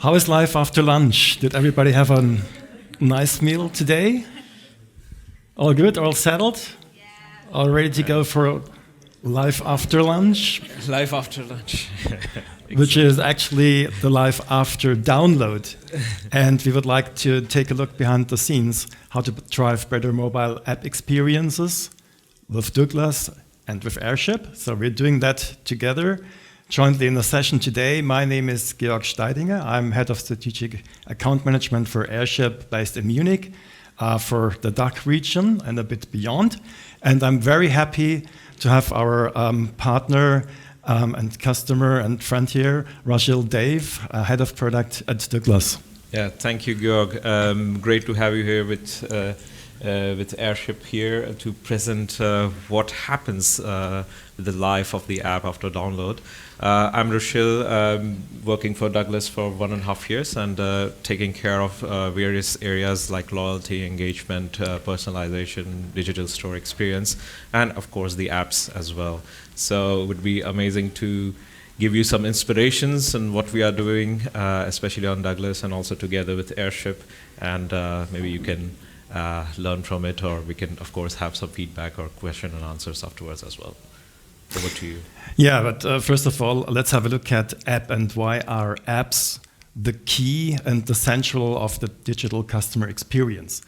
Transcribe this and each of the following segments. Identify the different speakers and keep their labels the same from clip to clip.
Speaker 1: How is life after lunch? Did everybody have a nice meal today? All good? All settled? Yeah. All ready to go for life after lunch?
Speaker 2: Life after lunch.
Speaker 1: Which is actually the life after download. And we would like to take a look behind the scenes, how to drive better mobile app experiences with Douglas and with Airship. So we're doing that together. Jointly in the session today, my name is Georg Steidinger. I'm head of strategic account management for Airship based in Munich for the DACH region and a bit beyond. And I'm very happy to have our partner and customer and friend here, Rajil Dave, head of product at Douglas.
Speaker 2: Yeah, thank you, Georg. Great to have you here with Airship here to present what happens with the life of the app after download. I'm Rachel, working for Douglas for 1.5 years and taking care of various areas like loyalty, engagement, personalization, digital store experience, and of course the apps as well. So it would be amazing to give you some inspirations on what we are doing, especially on Douglas and also together with Airship, and maybe you can learn from it, or we can of course have some feedback or question and answers afterwards as well. Over to you.
Speaker 1: Yeah, but first of all, let's have a look at app and why are apps the key and the central of the digital customer experience.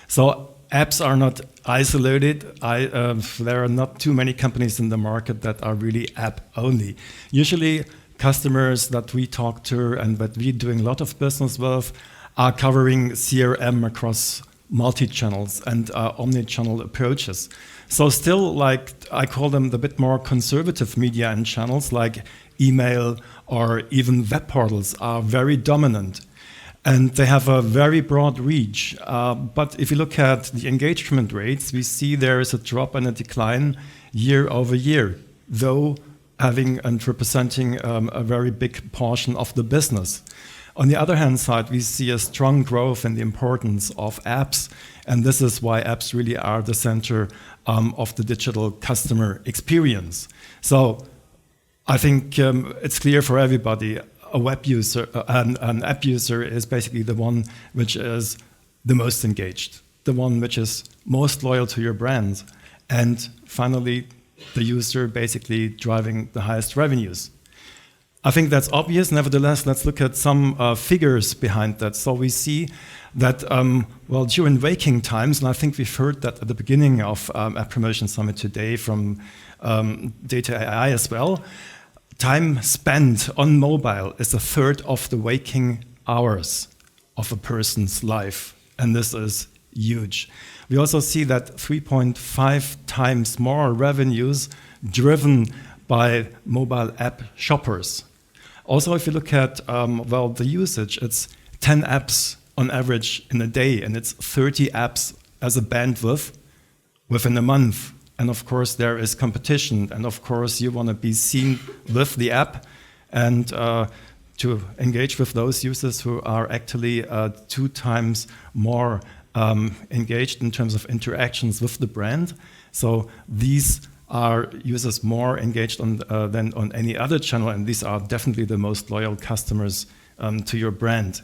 Speaker 1: So apps are not isolated. There are not too many companies in the market that are really app only. Usually customers that we talk to and that we're doing a lot of business with are covering CRM across multi-channels and omni-channel approaches. So still, like, I call them the bit more conservative media and channels like email or even web portals are very dominant. And they have a very broad reach. But if you look at the engagement rates, we see there is a drop and a decline year over year, though having and representing a very big portion of the business. On the other hand side, we see a strong growth in the importance of apps, and this is why apps really are the center of the digital customer experience. So I think it's clear for everybody, a web user, an app user is basically the one which is the most engaged, the one which is most loyal to your brand, and finally, the user basically driving the highest revenues. I think that's obvious. Nevertheless, let's look at some figures behind that. So we see that, during waking times, and I think we've heard that at the beginning of App Promotion Summit today from Data AI as well, time spent on mobile is a third of the waking hours of a person's life, and this is huge. We also see that 3.5 times more revenues driven by mobile app shoppers. Also, if you look at the usage, it's 10 apps on average in a day, and it's 30 apps as a bandwidth within a month. And of course, there is competition, and of course, you want to be seen with the app and to engage with those users who are actually 2 times more engaged in terms of interactions with the brand. So these are users more engaged than on any other channel, and these are definitely the most loyal customers to your brand.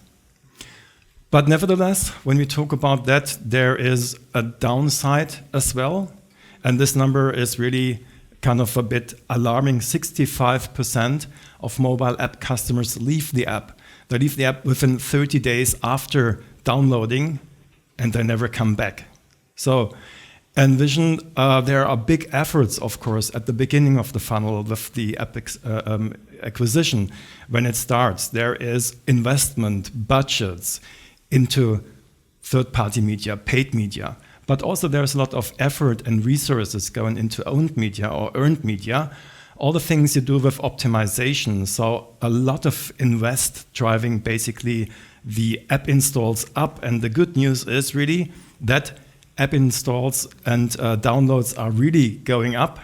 Speaker 1: But nevertheless, when we talk about that, there is a downside as well, and this number is really kind of a bit alarming. 65% of mobile app customers leave the app. They leave the app within 30 days after downloading, and they never come back. So envision there are big efforts, of course, at the beginning of the funnel with the app acquisition. When it starts, there is investment budgets into third-party media, paid media. But also there's a lot of effort and resources going into owned media or earned media. All the things you do with optimization. So a lot of invest driving basically the app installs up. And the good news is really that app installs and downloads are really going up.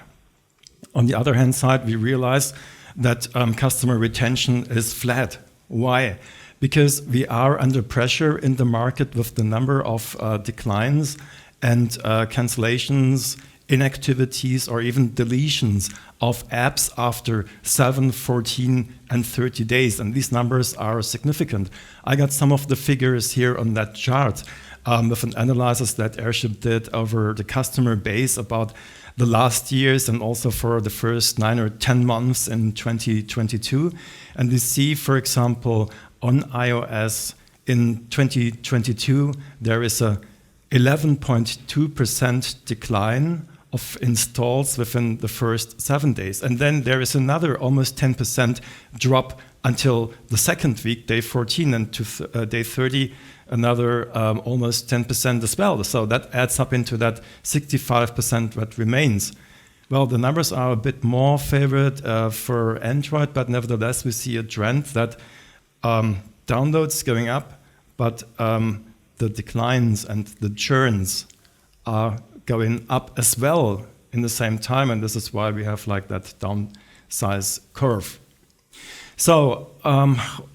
Speaker 1: On the other hand side, we realize that customer retention is flat. Why? Because we are under pressure in the market with the number of declines and cancellations inactivities or even deletions of apps after 7, 14, and 30 days. And these numbers are significant. I got some of the figures here on that chart with an analysis that Airship did over the customer base about the last years and also for the first 9 or 10 months in 2022. And we see, for example, on iOS in 2022, there is a 11.2% decline of installs within the first 7 days. And then there is another almost 10% drop until the second week, day 14, and to day 30, another almost 10% as well. So that adds up into that 65% that remains. Well, the numbers are a bit more favored for Android, but nevertheless, we see a trend that downloads going up, but the declines and the churns are going up as well in the same time, and this is why we have like that downsize curve. So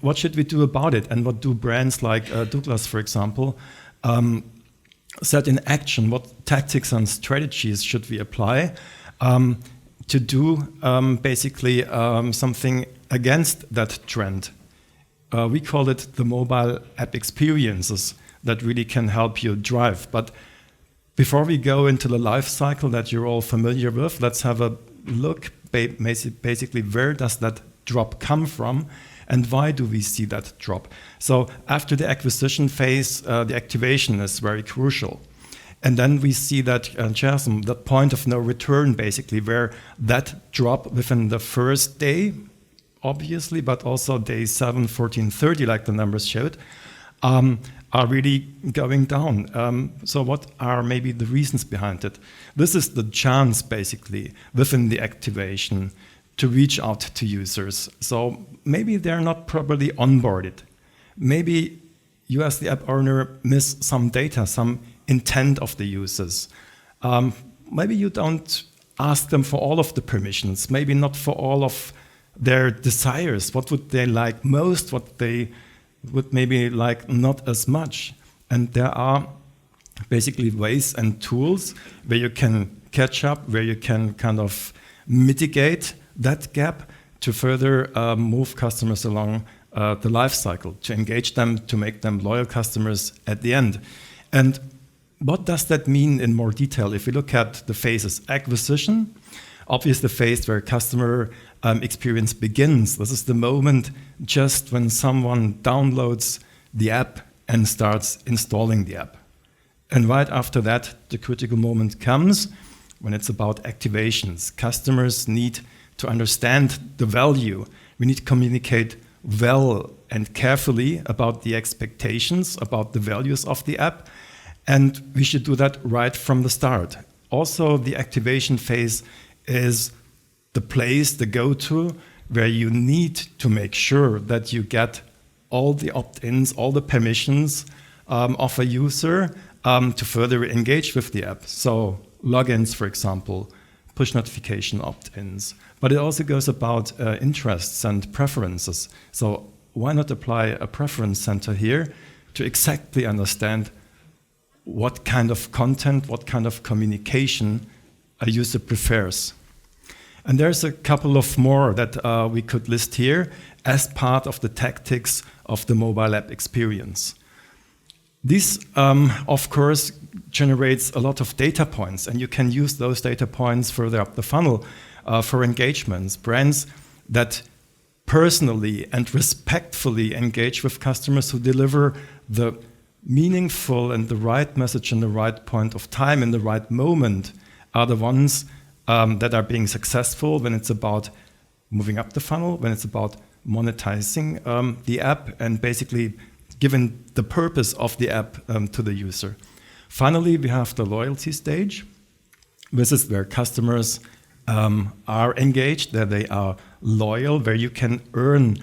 Speaker 1: what should we do about it, and what do brands like Douglas, for example, set in action? What tactics and strategies should we apply to do basically something against that trend? We call it the mobile app experiences that really can help you drive. But before we go into the life cycle that you're all familiar with, let's have a look basically where does that drop come from and why do we see that drop? So after the acquisition phase, the activation is very crucial. And then we see that chasm, that point of no return basically, where that drop within the first day, obviously, but also day 7, 14, 30, like the numbers showed, are really going down. So what are maybe the reasons behind it? This is the chance, basically, within the activation to reach out to users. So maybe they're not properly onboarded. Maybe you as the app owner miss some data, some intent of the users. Maybe you don't ask them for all of the permissions, maybe not for all of their desires. What would they like most? What they would maybe like not as much. And there are basically ways and tools where you can catch up, where you can kind of mitigate that gap to further move customers along the life cycle, to engage them, to make them loyal customers at the end. And what does that mean in more detail? If we look at the phases, acquisition, obviously the phase where customer experience begins. This is the moment just when someone downloads the app and starts installing the app. And right after that, the critical moment comes when it's about activations. Customers need to understand the value. We need to communicate well and carefully about the expectations, about the values of the app. And we should do that right from the start. Also, the activation phase is the place, the go-to, where you need to make sure that you get all the opt-ins, all the permissions of a user to further engage with the app. So logins, for example, push notification opt-ins. But it also goes about interests and preferences. So why not apply a preference center here to exactly understand what kind of content, what kind of communication a user prefers. And there's a couple of more that we could list here as part of the tactics of the mobile app experience. This, of course, generates a lot of data points, and you can use those data points further up the funnel for engagements. Brands that personally and respectfully engage with customers who deliver the meaningful and the right message in the right point of time, in the right moment, are the ones that are being successful when it's about moving up the funnel, when it's about monetizing the app and basically giving the purpose of the app to the user. Finally, we have the loyalty stage. This is where customers are engaged, that they are loyal, where you can earn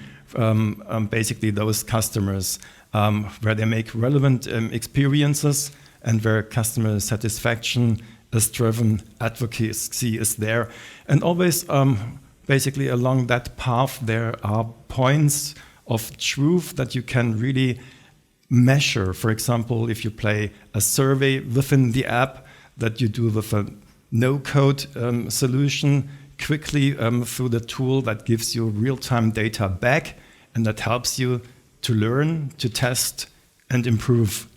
Speaker 1: basically those customers, where they make relevant experiences and where customer satisfaction is driven, advocacy is there. And always basically along that path there are points of truth that you can really measure. For example, if you play a survey within the app that you do with a no-code solution quickly through the tool that gives you real-time data back and that helps you to learn, to test, and improve.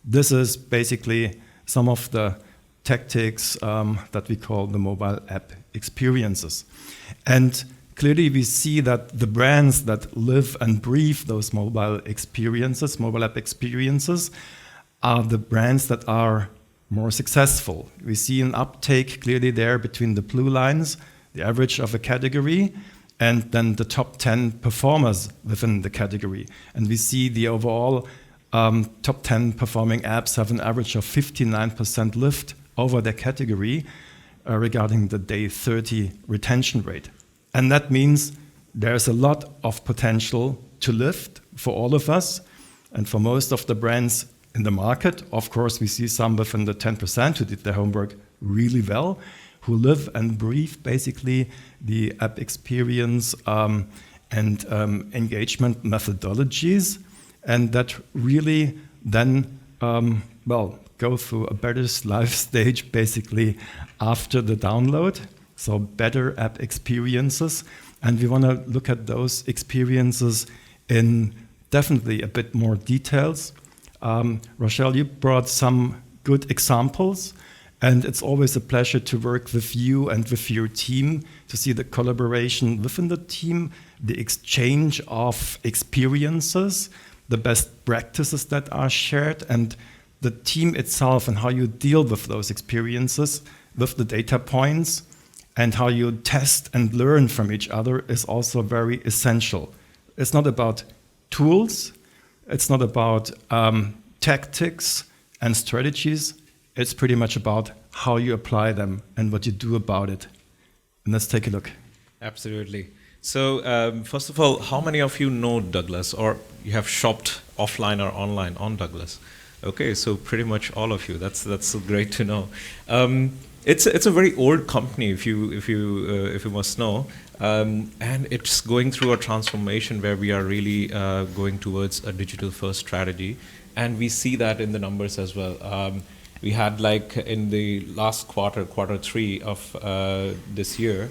Speaker 1: This is basically some of the tactics that we call the mobile app experiences. And clearly we see that the brands that live and breathe those mobile experiences, mobile app experiences, are the brands that are more successful. We see an uptake clearly there between the blue lines, the average of a category, and then the top 10 performers within the category. And we see the overall top 10 performing apps have an average of 59% lift over their category regarding the day 30 retention rate. And that means there's a lot of potential to lift for all of us and for most of the brands in the market. Of course, we see some within the 10% who did their homework really well, who live and breathe basically the app experience and engagement methodologies, and that really then, go through a better life stage basically after the download. So better app experiences. And we want to look at those experiences in definitely a bit more details. Rochelle, you brought some good examples, and it's always a pleasure to work with you and with your team to see the collaboration within the team, the exchange of experiences, the best practices that are shared, and the team itself and how you deal with those experiences, with the data points, and how you test and learn from each other is also very essential. It's not about tools, it's not about tactics and strategies, it's pretty much about how you apply them and what you do about it. And let's take a look.
Speaker 2: Absolutely. So first of all, how many of you know Douglas, or you have shopped offline or online on Douglas? Okay, so pretty much all of you. That's great to know. It's a very old company, if you must know, and it's going through a transformation where we are really going towards a digital-first strategy, and we see that in the numbers as well. We had, like, in the last quarter 3 of this year,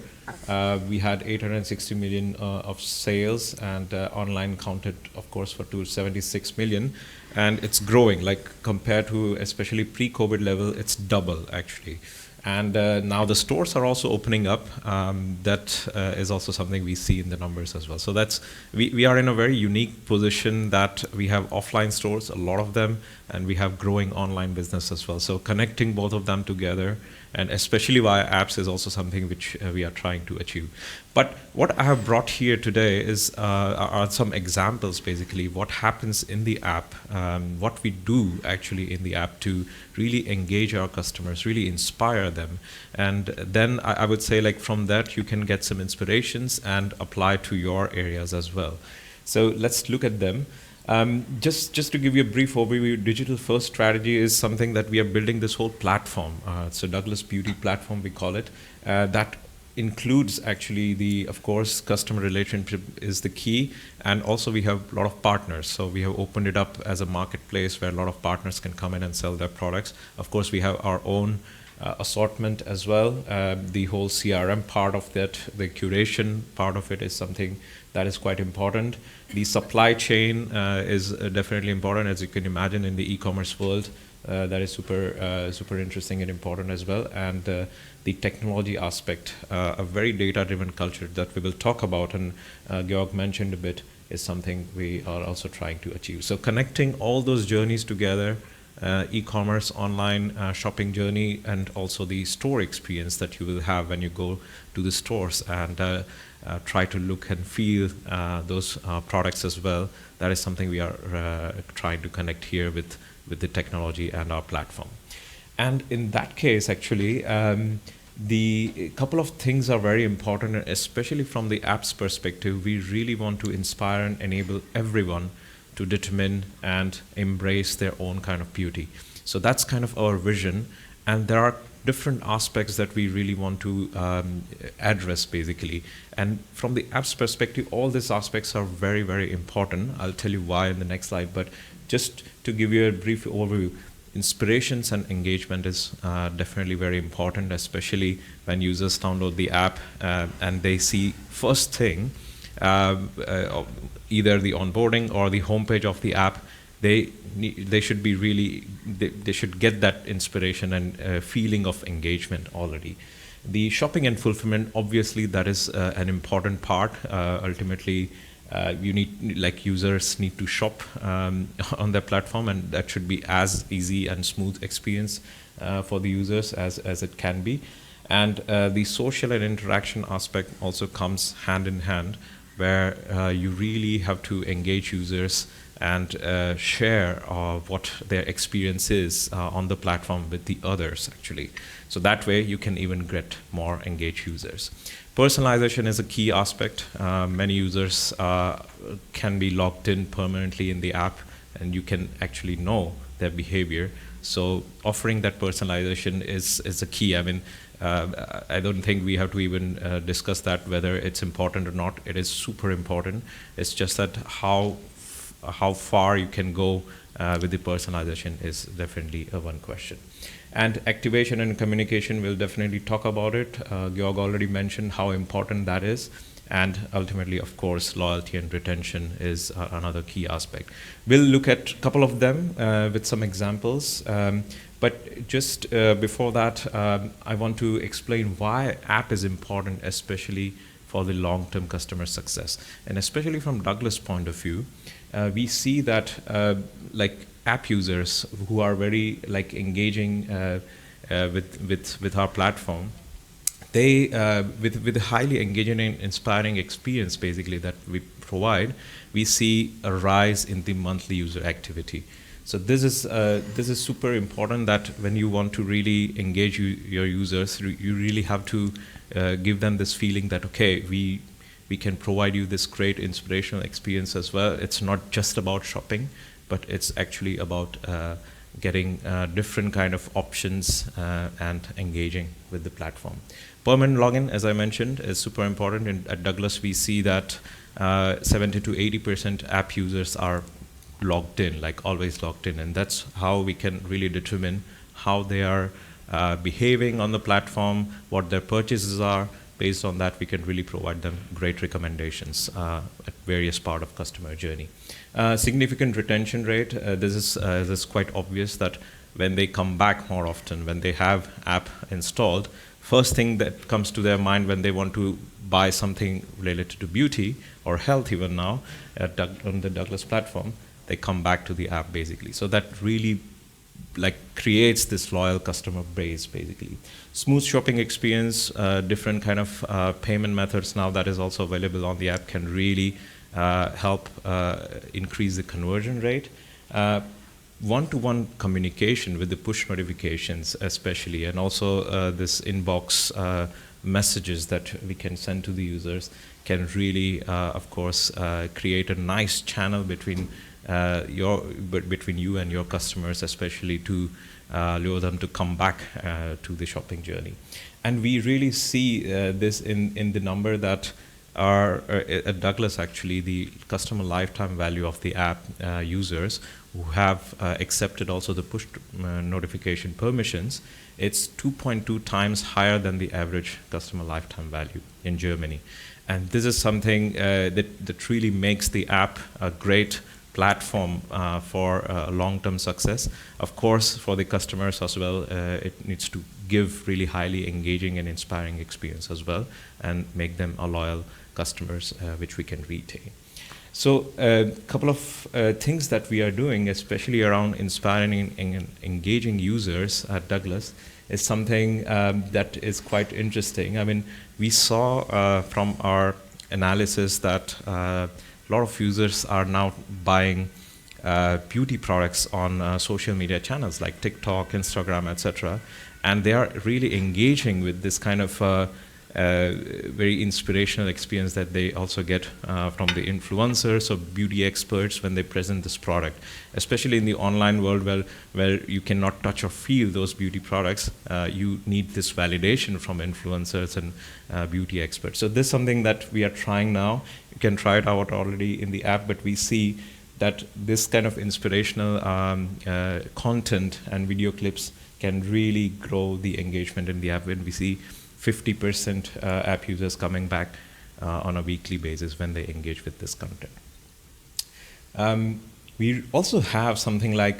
Speaker 2: we had 860 million of sales, and online counted, of course, for 276 million, and it's growing, like, compared to especially pre-COVID level, it's double actually. And now the stores are also opening up. That is also something we see in the numbers as well. So that's we are in a very unique position that we have offline stores, a lot of them, and we have growing online business as well. So connecting both of them together, and especially via apps, is also something which we are trying to achieve. But what I have brought here today are some examples, basically, what happens in the app, what we do actually in the app to really engage our customers, really inspire them. And then I would say, like, from that you can get some inspirations and apply to your areas as well. So let's look at them. Just to give you a brief overview, digital first strategy is something that we are building this whole platform. It's a Douglas Beauty platform, we call it, that includes actually of course, customer relationship is the key, and also we have a lot of partners. So we have opened it up as a marketplace where a lot of partners can come in and sell their products. Of course, we have our own assortment as well. The whole CRM part of that, the curation part of it, is something that is quite important. The supply chain is definitely important, as you can imagine, in the e-commerce world. That is super interesting and important as well. And the technology aspect, a very data-driven culture that we will talk about, and Georg mentioned a bit, is something we are also trying to achieve. So connecting all those journeys together, e-commerce, online shopping journey, and also the store experience that you will have when you go to the stores and try to look and feel those products as well. That is something we are trying to connect here with the technology and our platform. And in that case, actually, the couple of things are very important, especially from the app's perspective. We really want to inspire and enable everyone to determine and embrace their own kind of beauty. So that's kind of our vision, and there are different aspects that we really want to address, basically. And from the app's perspective, all these aspects are very important. I'll tell you why in the next slide, but just to give you a brief overview, inspirations and engagement is definitely very important, especially when users download the app and they see first thing either the onboarding or the homepage of the app. They should be really they should get that inspiration and feeling of engagement already. The shopping and fulfillment, obviously, that is an important part. Ultimately, users need to shop on their platform, and that should be as easy and smooth experience for the users as it can be. And the social and interaction aspect also comes hand in hand, where you really have to engage users and share what their experience is on the platform with the others, actually. So that way you can even get more engaged users. Personalization is a key aspect. Many users can be logged in permanently in the app, and you can actually know their behavior. So offering that personalization is a key. I mean, I don't think we have to even discuss that, whether it's important or not. It is super important. It's just that how far you can go with the personalization is definitely one question. And activation and communication, we'll definitely talk about it. Georg already mentioned how important that is. And ultimately, of course, loyalty and retention is another key aspect. We'll look at a couple of them with some examples. But just before that, I want to explain why app is important, especially for the long-term customer success. And especially from Douglas' point of view, we see that app users who are very engaging with our platform, they with a highly engaging and inspiring experience basically that we provide, we see a rise in the monthly user activity. So this is super important, that when you want to really engage your users, you really have to give them this feeling that, okay, we can provide you this great inspirational experience as well. It's not just about shopping, but it's actually about getting different kind of options and engaging with the platform. Permanent login, as I mentioned, is super important. And at Douglas, we see that 70 to 80% app users are logged in, always logged in. And that's how we can really determine how they are behaving on the platform, what their purchases are. Based on that, we can really provide them great recommendations at various part of customer journey. Significant retention rate, this is quite obvious that when they come back more often, when they have app installed, first thing that comes to their mind when they want to buy something related to beauty or health even now on the Douglas platform, they come back to the app basically. So that really creates this loyal customer base basically. Smooth shopping experience, different kind of payment methods now that is also available on the app can really help increase the conversion rate. One-to-one communication with the push notifications especially, and also this inbox messages that we can send to the users can really, of course, create a nice channel between you and your customers, especially to lure them to come back to the shopping journey. And we really see this in the number that are at Douglas, actually, the customer lifetime value of the app users who have accepted also the push notification permissions. It's 2.2 times higher than the average customer lifetime value in Germany. And this is something that really makes the app a great platform for long-term success. Of course, for the customers as well, it needs to give really highly engaging and inspiring experience as well, and make them a loyal customers, which we can retain. So a couple of things that we are doing, especially around inspiring and engaging users at Douglas, is something that is quite interesting. I mean, we saw from our analysis that a lot of users are now buying beauty products on social media channels like TikTok, Instagram, etc. And they are really engaging with this kind of very inspirational experience that they also get from the influencers or beauty experts when they present this product, especially in the online world where you cannot touch or feel those beauty products. You need this validation from influencers and beauty experts. So this is something that we are trying now. You can try it out already in the app, but we see that this kind of inspirational content and video clips can really grow the engagement in the app when we see 50% app users coming back on a weekly basis when they engage with this content. We also have something like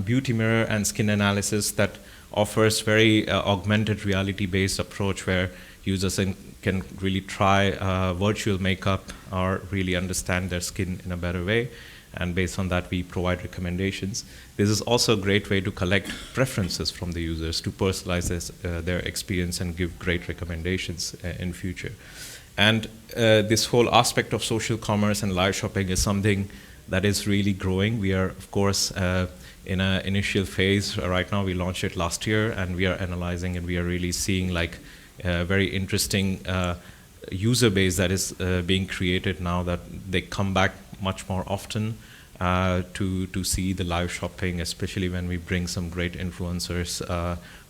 Speaker 2: Beauty Mirror and Skin Analysis that offers very augmented reality-based approach where users can really try virtual makeup or really understand their skin in a better way. And based on that, we provide recommendations. This is also a great way to collect preferences from the users to personalize their experience and give great recommendations in future. And this whole aspect of social commerce and live shopping is something that is really growing. We are, of course, in an initial phase right now. We launched it last year, and we are analyzing, and we are really seeing like a very interesting user base that is being created now, that they come back much more often to see the live shopping, especially when we bring some great influencers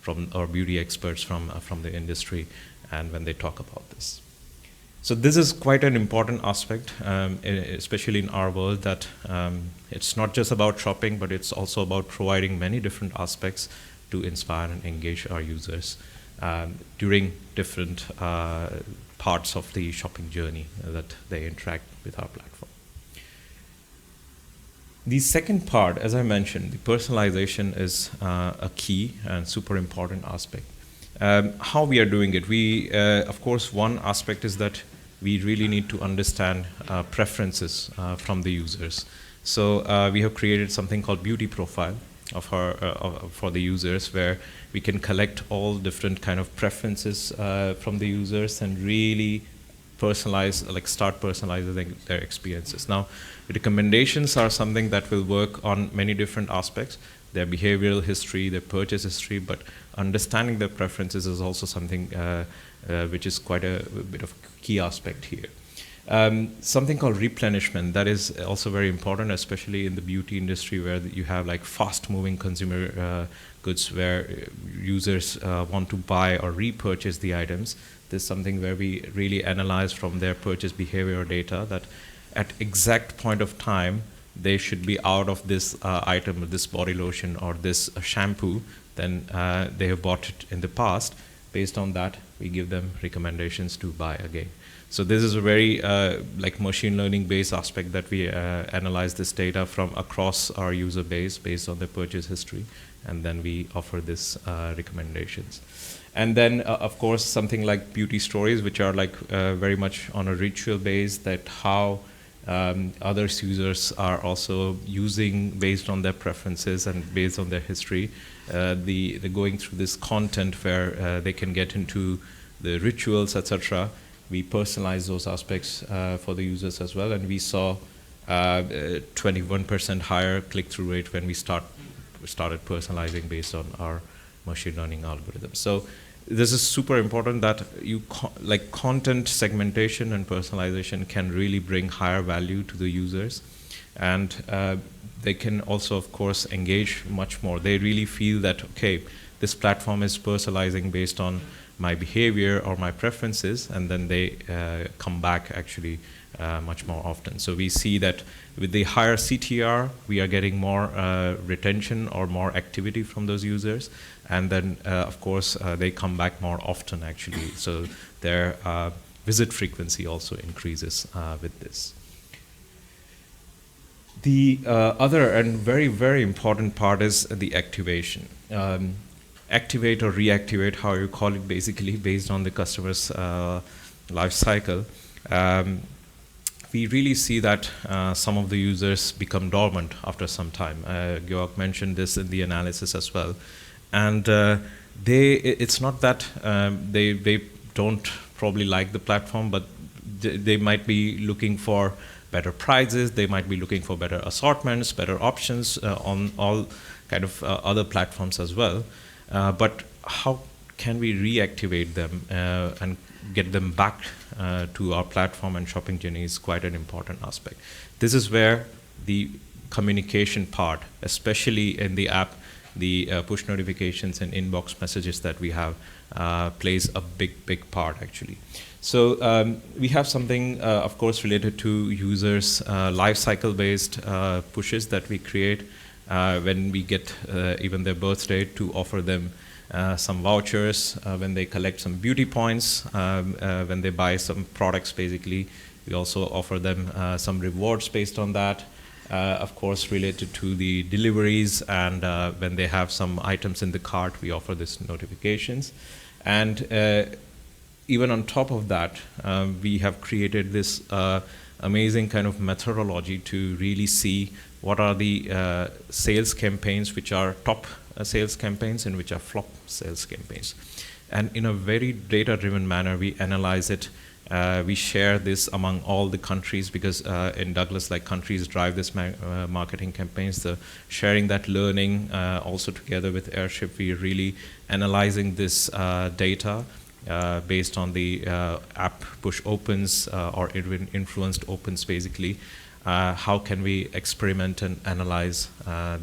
Speaker 2: from or beauty experts from the industry, and when they talk about this. So this is quite an important aspect, especially in our world, that it's not just about shopping, but it's also about providing many different aspects to inspire and engage our users during different parts of the shopping journey that they interact with our platform. The second part, as I mentioned, the personalization is a key and super important aspect. How we are doing it, we, of course, one aspect is that we really need to understand preferences from the users. So we have created something called Beauty Profile for the users, where we can collect all different kind of preferences from the users and really personalize, like start personalizing their experiences. Now, recommendations are something that will work on many different aspects, their behavioral history, their purchase history, but understanding their preferences is also something which is quite a bit of a key aspect here. Something called replenishment, that is also very important, especially in the beauty industry, where you have like fast-moving consumer goods where users want to buy or repurchase the items. This is something where we really analyze from their purchase behavior data that at exact point of time they should be out of this item, or this body lotion, or this shampoo, then they have bought it in the past. Based on that, we give them recommendations to buy again. So this is a very like machine learning based aspect that we analyze this data from across our user base based on their purchase history, and then we offer this recommendations. And then of course something like beauty stories, which are like very much on a ritual base, that how other users are also using based on their preferences and based on their history, the going through this content where they can get into the rituals, etc. We personalize those aspects for the users as well, and we saw 21% higher click-through rate when we started personalizing based on our machine learning algorithms. So this is super important, that you like content segmentation and personalization can really bring higher value to the users, and they can also, of course, engage much more. They really feel that, okay, this platform is personalizing based on my behavior or my preferences, and then they come back actually much more often. So we see that with the higher CTR, we are getting more retention or more activity from those users, and then of course they come back more often actually. So their visit frequency also increases with this. The other and very, very important part is the activation. Activate or reactivate, how you call it, basically based on the customer's life cycle. We really see that some of the users become dormant after some time. Georg mentioned this in the analysis as well. And it's not that they don't probably like the platform, but they might be looking for better prices, they might be looking for better assortments, better options on all kind of other platforms as well. But how can we reactivate them and get them back to our platform and shopping journey is quite an important aspect. This is where the communication part, especially in the app, the push notifications and inbox messages that we have plays a big part actually. So we have something, of course, related to users' lifecycle-based pushes that we create when we get even their birthday, to offer them some vouchers when they collect some beauty points, when they buy some products basically. We also offer them some rewards based on that. Of course, related to the deliveries, and when they have some items in the cart, we offer these notifications. And even on top of that, we have created this amazing kind of methodology to really see what are the sales campaigns which are top sales campaigns and which are flop sales campaigns. And in a very data-driven manner, we analyze it. We share this among all the countries, because in Douglas, like, countries drive this marketing campaigns. The sharing that learning also together with Airship, we really analyzing this data based on the app push opens or influenced opens basically. How can we experiment and analyze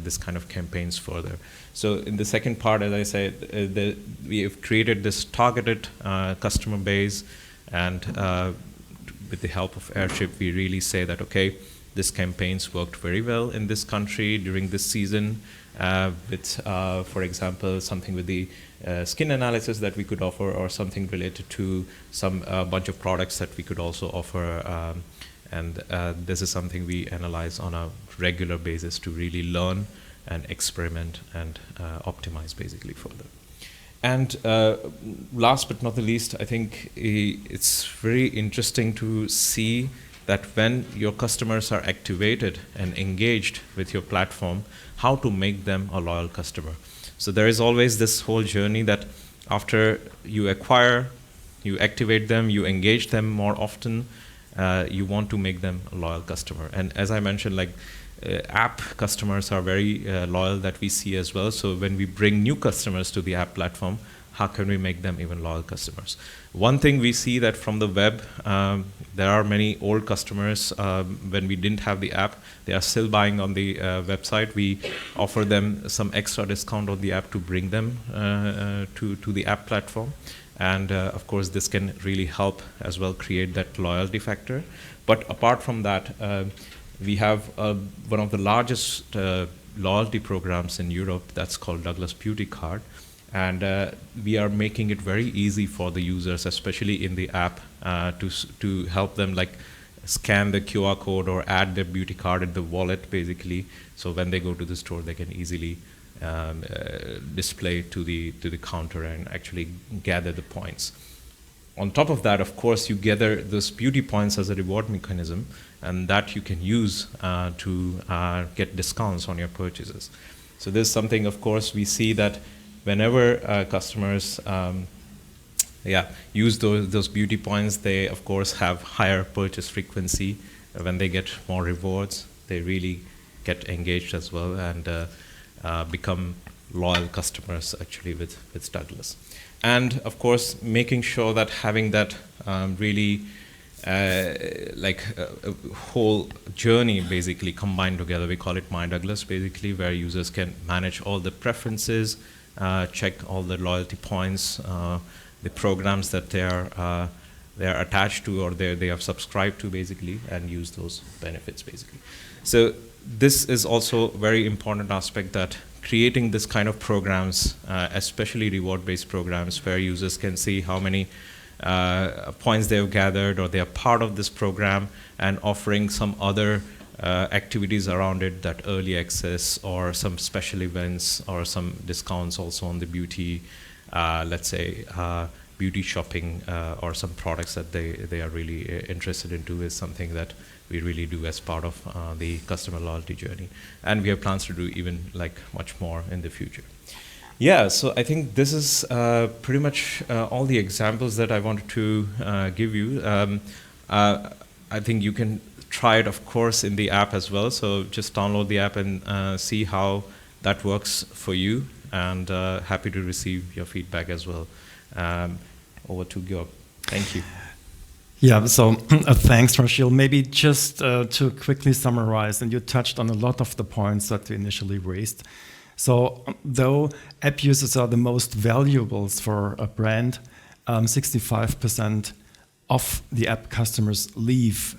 Speaker 2: this kind of campaigns further? So in the second part, as I said, we have created this targeted customer base, and with the help of Airship, we really say that, okay, this campaigns worked very well in this country during this season, with, for example, something with the skin analysis that we could offer, or something related to some bunch of products that we could also offer. And this is something we analyze on a regular basis to really learn and experiment and optimize basically further. And last but not the least, I think it's very interesting to see that when your customers are activated and engaged with your platform, how to make them a loyal customer. So there is always this whole journey that after you acquire, you activate them, you engage them more often, you want to make them a loyal customer. And as I mentioned, like, app customers are very loyal, that we see as well. So when we bring new customers to the app platform, how can we make them even loyal customers? One thing we see that from the web, there are many old customers. When we didn't have the app, they are still buying on the website. We offer them some extra discount on the app to bring them to the app platform. And of course, this can really help as well create that loyalty factor. But apart from that, we have one of the largest loyalty programs in Europe that's called Douglas Beauty Card. And we are making it very easy for the users, especially in the app, to help them, like, scan the QR code or add their beauty card in the wallet, basically. So when they go to the store, they can easily display to the counter and actually gather the points. On top of that, of course, you gather those beauty points as a reward mechanism, and that you can use to get discounts on your purchases. So this is something, of course, we see that whenever customers use those beauty points, they, of course, have higher purchase frequency. When they get more rewards, they really get engaged as well, and become loyal customers actually with Douglas. And of course, making sure that having that really like a whole journey basically combined together. We call it My Douglas basically, where users can manage all the preferences, check all the loyalty points, the programs that they are attached to, or they have subscribed to basically, and use those benefits basically. So this is also a very important aspect, that creating this kind of programs, especially reward-based programs, where users can see how many points they've gathered, or they are part of this program, and offering some other activities around it, that early access or some special events or some discounts also on the beauty, let's say, beauty shopping, or some products that they are really interested into, is something that we really do as part of the customer loyalty journey. And we have plans to do even like much more in the future. Yeah, so I think this is pretty much all the examples that I wanted to give you. I think you can try it, of course, in the app as well. So just download the app and see how that works for you. And happy to receive your feedback as well. Over to Georg. Thank you.
Speaker 1: Yeah, so thanks, Rachel. Maybe just to quickly summarize, and you touched on a lot of the points that we initially raised. So, though app users are the most valuables for a brand, 65% of the app customers leave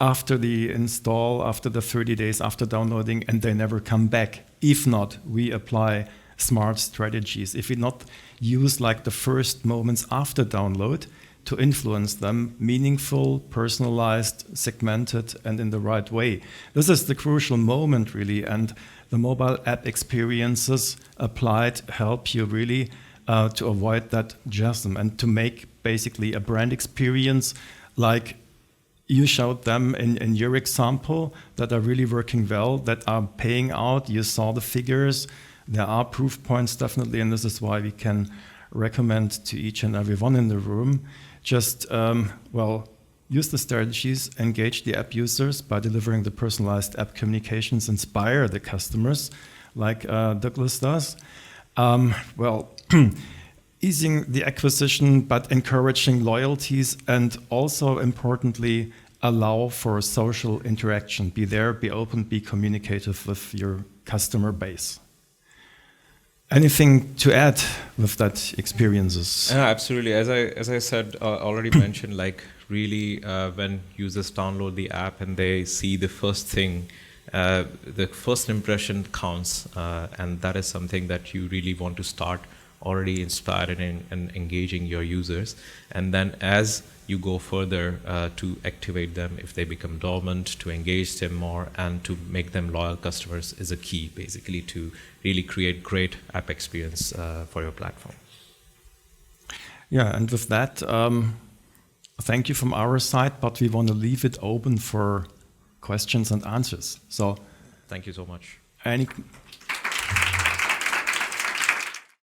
Speaker 1: after the install, after the 30 days after downloading, and they never come back. If not, we apply smart strategies. If we not use like the first moments after download to influence them, meaningful, personalized, segmented, and in the right way. This is the crucial moment, really, and the mobile app experiences applied help you really to avoid that chasm and to make basically a brand experience like you showed them in your example that are really working well, that are paying out. You saw the figures. There are proof points, definitely, and this is why we can recommend to each and everyone in the room, just, use the strategies, engage the app users by delivering the personalized app communications, inspire the customers, like Douglas does. Easing the acquisition, but encouraging loyalties, and also importantly, allow for social interaction. Be there, be open, be communicative with your customer base. Anything to add with that experiences?
Speaker 2: Absolutely. As I said, already mentioned, like really when users download the app and they see the first thing, the first impression counts, and that is something that you really want to start already inspiring and engaging your users. And then as you go further to activate them, if they become dormant, to engage them more and to make them loyal customers is a key, basically, to really create great app experience for your platform.
Speaker 1: Yeah, and with that, thank you from our side, but we want to leave it open for questions and answers. So,
Speaker 2: thank you so much.
Speaker 1: Any